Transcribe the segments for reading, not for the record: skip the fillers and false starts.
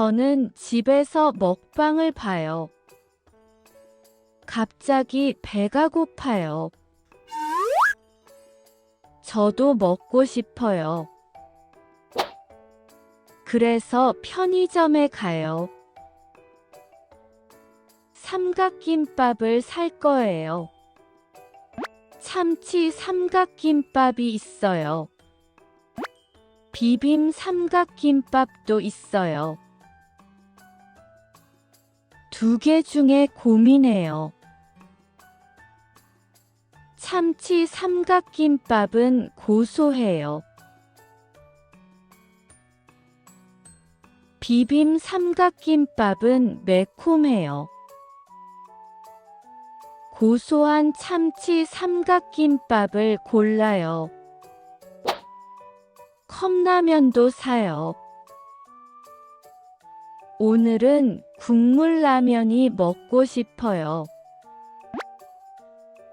저는 집에서 먹방을 봐요. 갑자기 배가 고파요. 저도 먹고 싶어요. 그래서 편의점에 가요. 삼각김밥을 살 거예요. 참치 삼각김밥이 있어요. 비빔 삼각김밥도 있어요. 두 개 중에 고민해요. 참치 삼각김밥은 고소해요. 비빔 삼각김밥은 매콤해요. 고소한 참치 삼각김밥을 골라요. 컵라면도 사요. 오늘은 국물라면이 먹고 싶어요.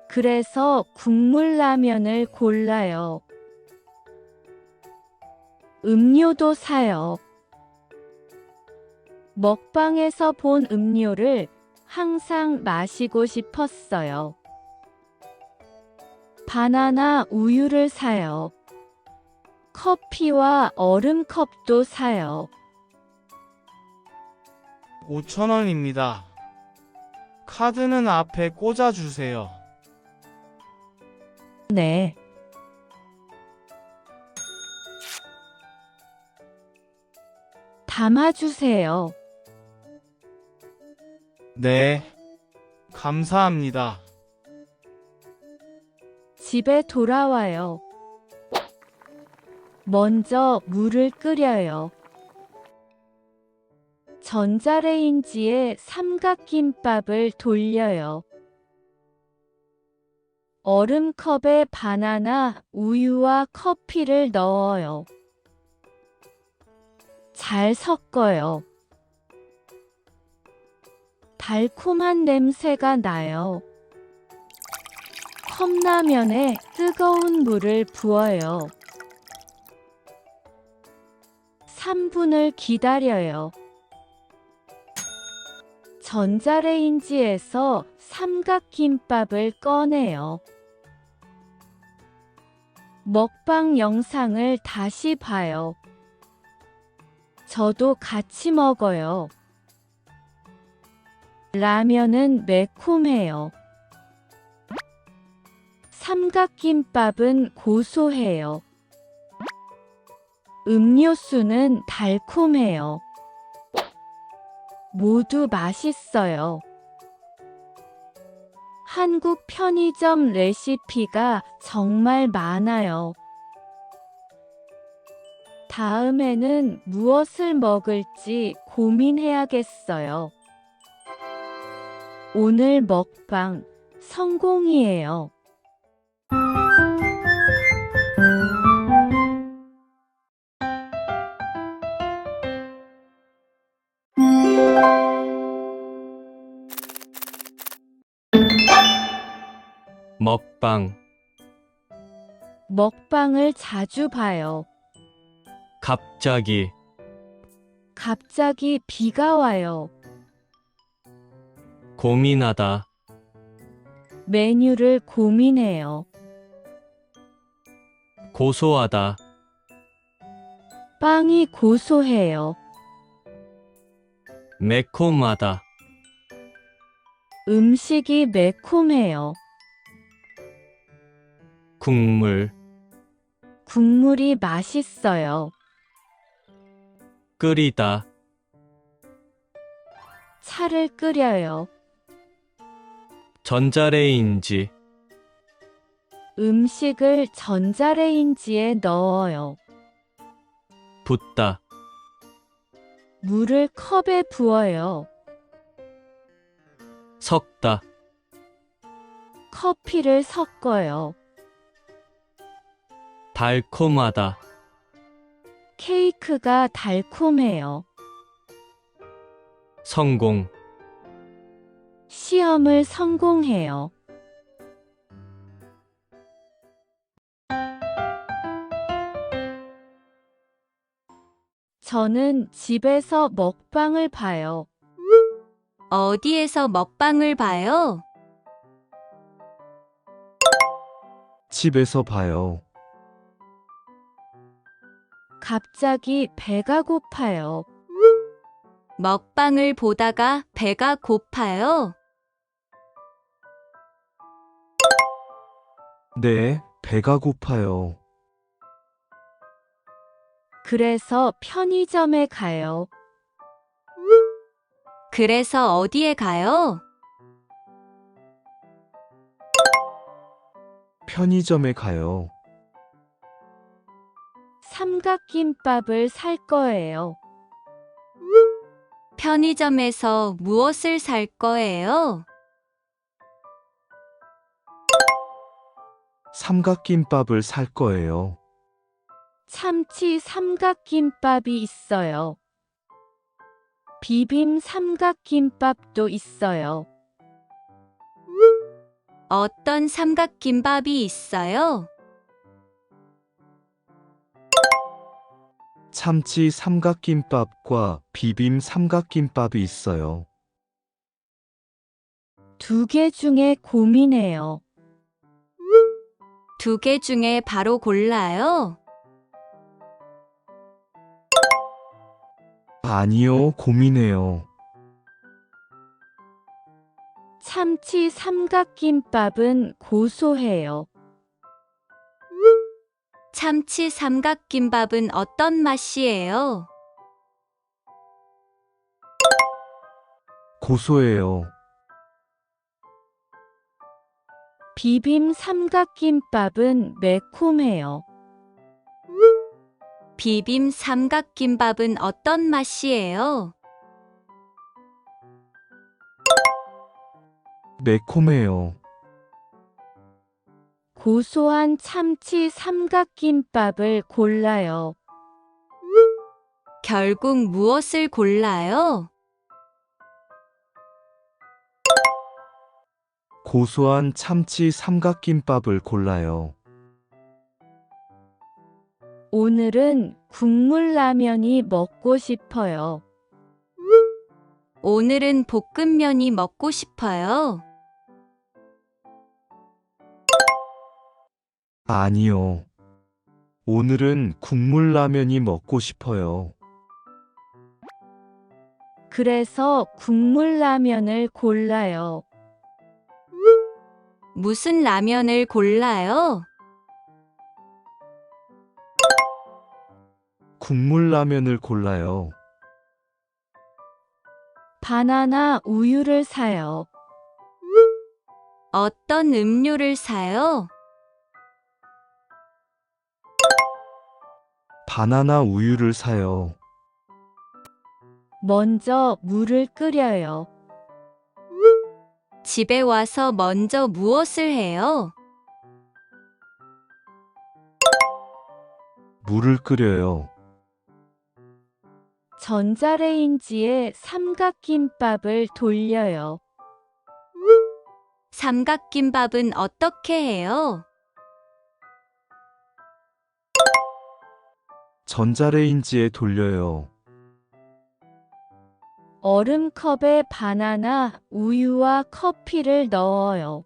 그래서 국물라면을 골라요. 음료도 사요. 먹방에서 본 음료를 항상 마시고 싶었어요. 바나나 우유를 사요. 커피와 얼음컵도 사요. 5,000원입니다. 카드는 앞에 꽂아주세요. 네. 담아주세요. 네. 감사합니다. 집에 돌아와요. 먼저 물을 끓여요. 전자레인지에 삼각김밥을 돌려요. 얼음컵에 바나나, 우유와 커피를 넣어요. 잘 섞어요. 달콤한 냄새가 나요. 컵라면에 뜨거운 물을 부어요. 3분을 기다려요. 전자레인지에서 삼각김밥을 꺼내요. 먹방 영상을 다시 봐요. 저도 같이 먹어요. 라면은 매콤해요. 삼각김밥은 고소해요. 음료수는 달콤해요. 모두 맛있어요. 한국 편의점 레시피가 정말 많아요. 다음에는 무엇을 먹을지 고민해야겠어요. 오늘 먹방 성공이에요. 먹방. 먹방을 자주 봐요. 갑자기. 갑자기 비가 와요. 고민하다. 메뉴를 고민해요. 고소하다. 빵이 고소해요. 매콤하다. 음식이 매콤해요. 국물. 국물이 맛있어요. 끓이다. 차를 끓여요. 전자레인지. 음식을 전자레인지에 넣어요. 붓다. 물을 컵에 부어요. 섞다. 커피를 섞어요. 달콤하다. 케이크가 달콤해요. 성공. 시험을 성공해요. 저는 집에서 먹방을 봐요. 어디에서 먹방을 봐요? 집에서 봐요. 갑자기 배가 고파요. 먹방을 보다가 배가 고파요. 네, 배가 고파요. 그래서 편의점에 가요. 그래서 어디에 가요? 편의점에 가요. 삼각김밥을 살 거예요. 편의점에서 무엇을 살 거예요? 삼각김밥을 살 거예요. 참치 삼각김밥이 있어요. 비빔 삼각김밥도 있어요. 어떤 삼각김밥이 있어요? 참치 삼각김밥과 비빔 삼각김밥이 있어요. 두 개 중에 고민해요. 두 개 중에 바로 골라요. 아니요, 고민해요. 참치 삼각김밥은 고소해요. 참치 삼각김밥은 어떤 맛이에요? 고소해요. 비빔 삼각김밥은 매콤해요. 비빔 삼각김밥은 어떤 맛이에요? 매콤해요. 고소한 참치 삼각김밥을 골라요. 결국 무엇을 골라요? 고소한 참치 삼각김밥을 골라요. 오늘은 국물 라면이 먹고 싶어요. 오늘은 볶음면이 먹고 싶어요. 아니요. 오늘은 국물 라면이 먹고 싶어요. 그래서 국물 라면을 골라요. 무슨 라면을 골라요? 국물 라면을 골라요. 바나나 우유를 사요. 어떤 음료를 사요? 바나나 우유를 사요. 먼저 물을 끓여요. 집에 와서 먼저 무엇을 해요? 물을 끓여요. 전자레인지에 삼각김밥을 돌려요. 삼각김밥은 어떻게 해요? 전자레인지에 돌려요. 얼음컵에 바나나, 우유와 커피를 넣어요.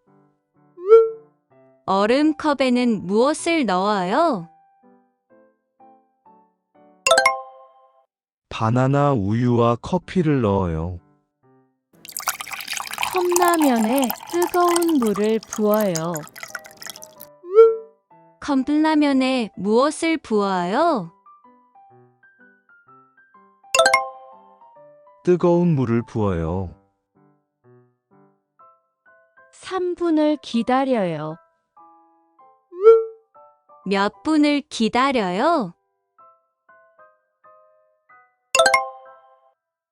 얼음컵에는 무엇을 넣어요? 바나나 우유와 커피를 넣어요. 컵라면에 뜨거운 물을 부어요. 컵라면에 무엇을 부어요? 뜨거운 물을 부어요. 3분을 기다려요. 몇 분을 기다려요?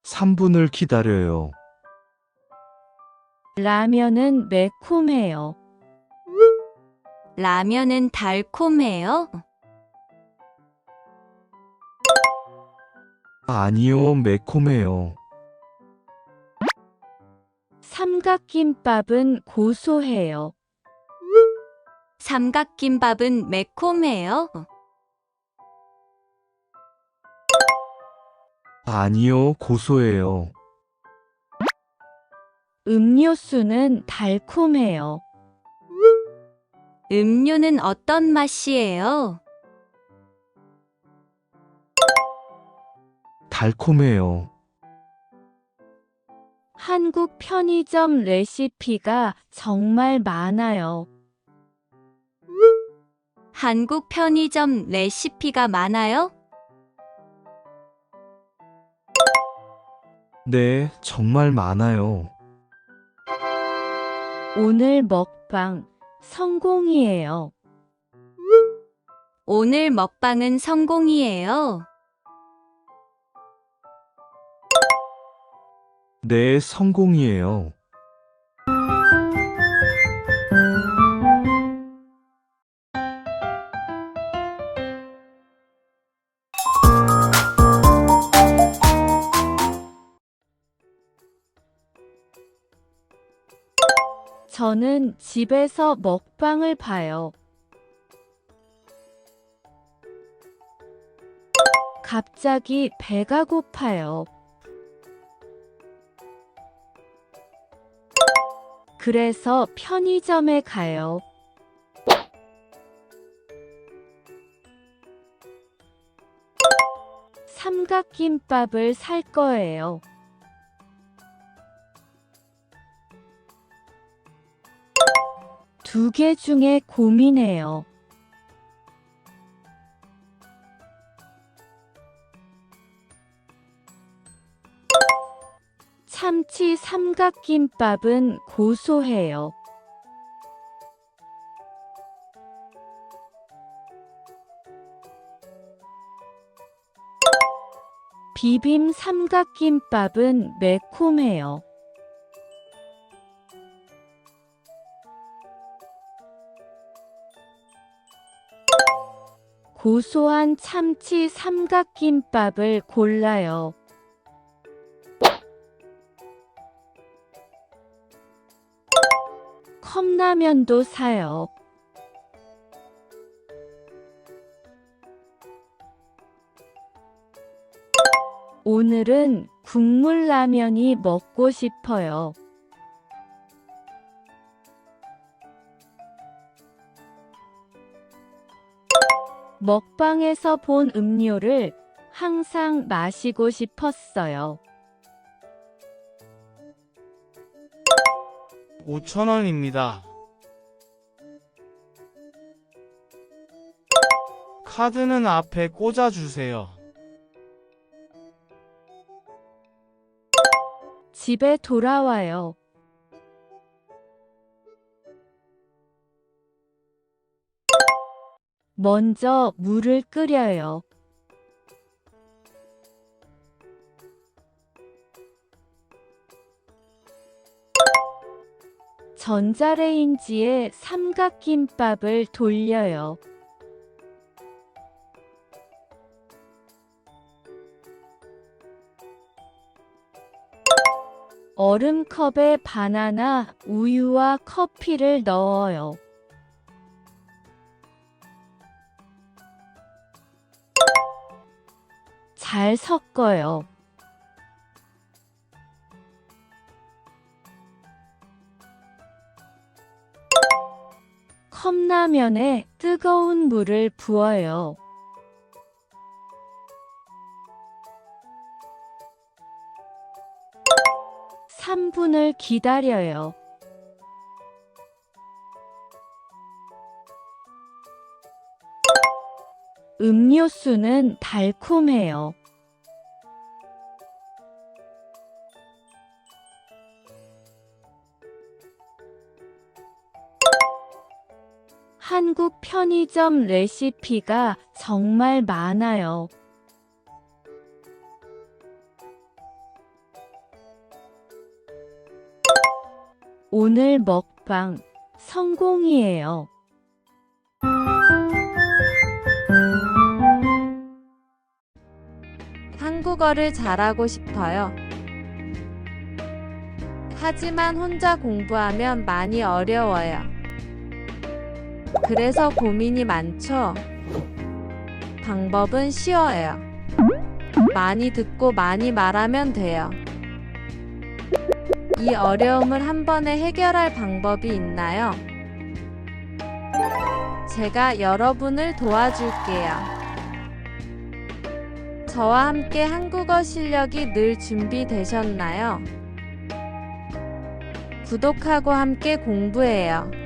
3분을 기다려요. 라면은 매콤해요. 라면은 달콤해요? 아니요, 매콤해요. 삼각김밥은 고소해요. 삼각김밥은 매콤해요? 아니요, 고소해요. 음료수는 달콤해요. 음료는 어떤 맛이에요? 달콤해요. 한국 편의점 레시피가 정말 많아요. 한국 편의점 레시피가 많아요? 네, 정말 많아요. 오늘 먹방 성공이에요. 오늘 먹방은 성공이에요. 네, 성공이에요. 저는 집에서 먹방을 봐요. 갑자기 배가 고파요. 그래서 편의점에 가요. 삼각김밥을 살 거예요. 두 개 중에 고민해요. 참치 삼각김밥은 고소해요. 비빔 삼각김밥은 매콤해요. 고소한 참치 삼각김밥을 골라요. 컵라면도 사요. 오늘은 국물 라면이 먹고 싶어요. 먹방에서 본 음료를 항상 마시고 싶었어요. 5,000원입니다. 카드는 앞에 꽂아주세요. 집에 돌아와요. 먼저 물을 끓여요. 전자레인지에 삼각김밥을 돌려요. 얼음컵에 바나나, 우유와 커피를 넣어요. 잘 섞어요. 컵라면에 뜨거운 물을 부어요. 삼 3분을 기다려요. 음료수는 달콤해요. 한국 편의점 레시피가 정말 많아요. 오늘 먹방 성공이에요. 한국어를 잘하고 싶어요. 하지만 혼자 공부하면 많이 어려워요. 그래서 고민이 많죠. 방법은 쉬워요. 많이 듣고 많이 말하면 돼요. 이 어려움을 한 번에 해결할 방법이 있나요? 제가 여러분을 도와줄게요. 저와 함께 한국어 실력이 늘 준비되셨나요? 구독하고 함께 공부해요.